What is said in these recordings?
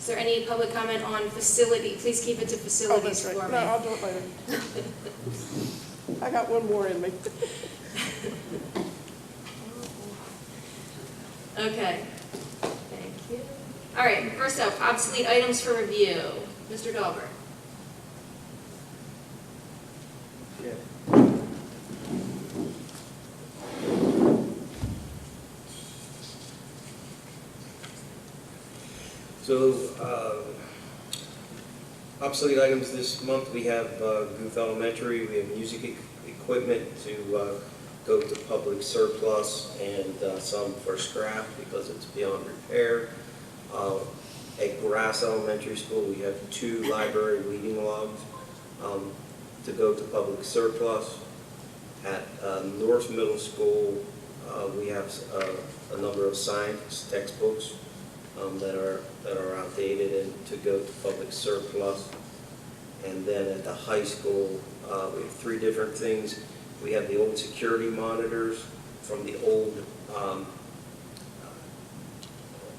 Is there any public comment on facility? Please keep it to Oh, facilities that's right. for No, me. I'll do it later. I got one more in me. Okay, thank you. All right, first up, obsolete items for review. Mr. Dahlberg. So, obsolete items this month, we have Guth Elementary, we have music equipment to go to public surplus, and some for scrap because it's beyond repair. At Grass Elementary School, we have 2 library reading logs to go to public surplus. At North Middle School, we have a number of science textbooks that are outdated and to go to public surplus. And then at the high school, we have 3 different things. We have the old security monitors from the old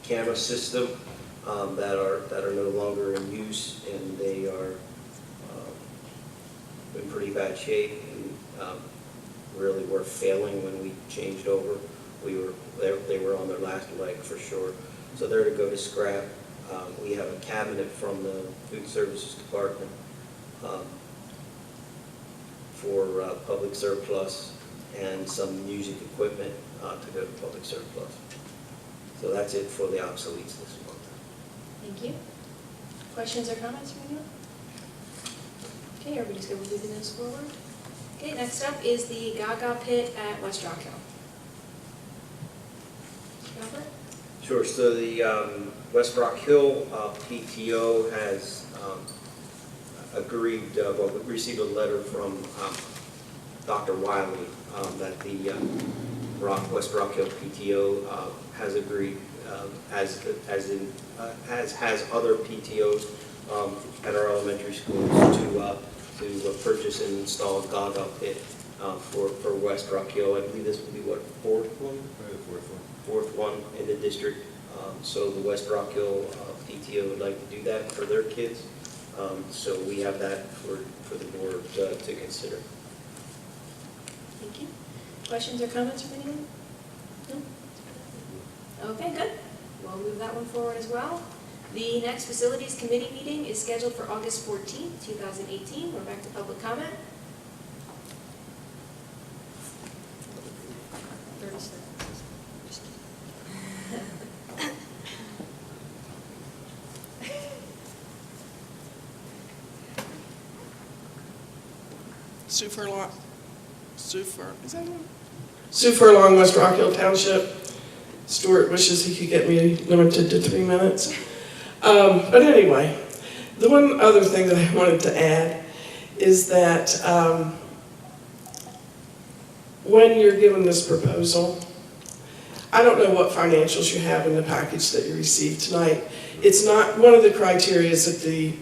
camera system that are no longer in use, and they are in pretty bad shape and really were failing when we changed over. They were on their last leg for sure. So they're to go to scrap. We have a cabinet from the Food Services Department for public surplus, and some music equipment to go to public surplus. So that's it for the obsoletes this month. Thank you. Questions or comments from anyone? Okay, everybody's good with moving this forward? Okay, next up is the Gaga Pit at West Rock Hill. Robert? Sure. So the West Rock Hill PTO has agreed, well, we received a letter from Dr. Wiley that the West Rock Hill PTO has agreed, as has other PTOs at our elementary schools to purchase and install a Gaga pit for West Rock Hill. I believe this will be what, 4th one? Fourth one in the district. So the West Rock Hill PTO would like to do that for their kids. So we have that for the board to consider. Thank you. Questions or comments from anyone? No? Okay, good. We'll move that one forward as well. The next Facilities Committee meeting is scheduled for August 14th, 2018. We're back to public comment. 30 seconds. Sue Furlong, West Rock Hill Township. Stuart wishes he could get me limited to 3 minutes. But anyway, the one other thing that I wanted to add is that when you're given this proposal, I don't know what financials you have in the package that you received tonight. It's not one of the criteria is that the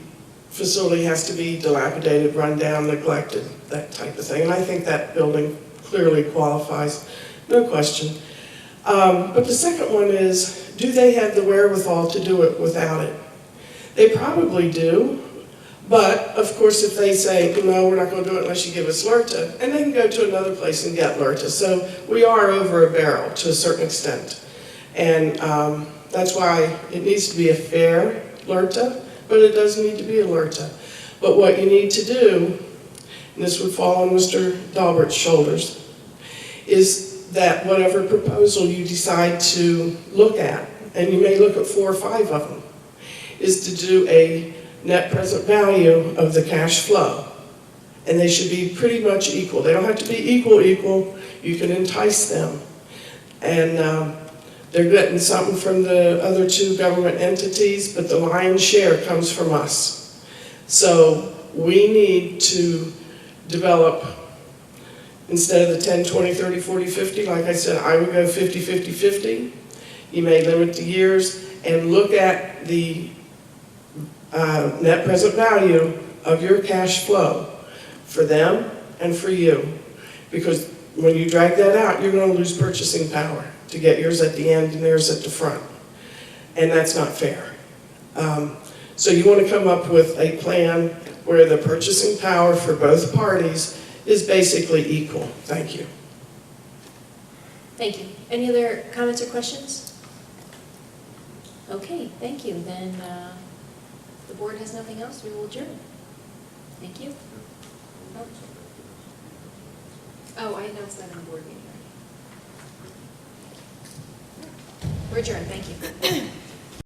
facility has to be dilapidated, run down, neglected, that type of thing. And I think that building clearly qualifies, no question. But the second one is, do they have the wherewithal to do it without it? They probably do, but of course if they say, no, we're not going to do it unless you give us LRTA, and they can go to another place and get LRTA. So we are over a barrel to a certain extent. And that's why it needs to be a fair LRTA, but it does need to be a LRTA. But what you need to do, and this would fall on Mr. Dahlbert's shoulders, is that whatever proposal you decide to look at, and you may look at 4 or 5 of them, is to do a net present value of the cash flow. And they should be pretty much equal. They don't have to be equal. You can entice them. And they're getting something from the other 2 government entities, but the lion's share comes from us. So we need to develop, instead of the 10, 20, 30, 40, 50, like I said, I would go 50, 50, 50. You may limit the years and look at the net present value of your cash flow for them and for you. Because when you drag that out, you're going to lose purchasing power to get yours at the end and theirs at the front. And that's not fair. So you want to come up with a plan where the purchasing power for both parties is basically equal. Thank you. Thank you. Any other comments or questions? Okay, thank you. Then the board has nothing else. We will adjourn. Thank you. Oh, I announced that in the board meeting. We're adjourned. Thank you.